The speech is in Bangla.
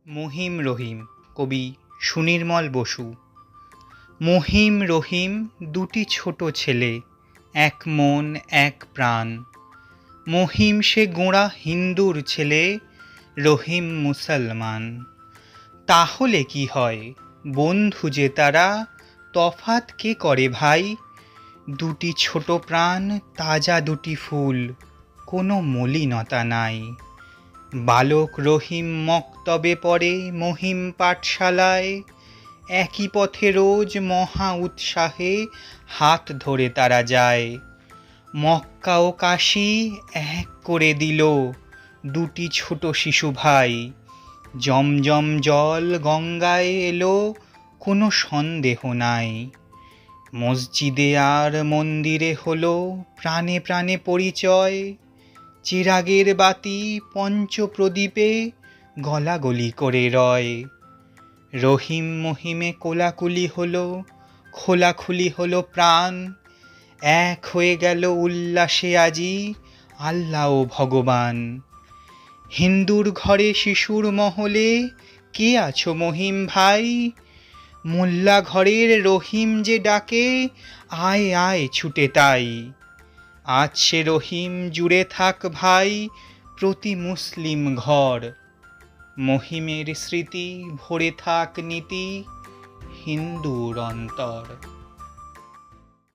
মহিম রহিম কবি সুনির্মল বসু। মহিম রহিম দুটি ছোট ছেলে, এক মন এক প্রাণ। মহিম সে গোঁড়া হিন্দুর ছেলে, রহিম মুসলমান। তাহলে কি হয়, বন্ধু যে তারা, তফাৎ কে করে ভাই? দুটি ছোট প্রাণ, তাজা দুটি ফুল, কোনো মলিনতা নাই। বালক রহিম মক্তবে পড়ে মহিম পাঠশালায়, একই পথে রোজ মহা উৎসাহে হাত ধরে তারা যায়। মক্কা ও কাশী এক করে দিল দুটি ছোট শিশু ভাই। জমজম জল গঙ্গায় এলো, কোনো সন্দেহ নাই। মসজিদে আর মন্দিরে হলো প্রাণে প্রাণে পরিচয়। চিরাগের বাতি পঞ্চপ্রদীপে গলাগলি করে রয়। রহিম মহিমে কোলাকুলি হলো, খোলাখুলি হলো প্রাণ। এক হয়ে গেল উল্লাসে আজি আল্লাহ ও ভগবান। হিন্দুর ঘরে শিশুর মহলে কে আছো মহিম ভাই? মোল্লা ঘরের রহিম যে ডাকে, আয় আয় ছুটে তাই। আজ সে রহিম জুড়ে থাক ভাই প্রতি মুসলিম ঘর। মহিমের স্মৃতি ভরে থাক নীতি হিন্দুর অন্তর।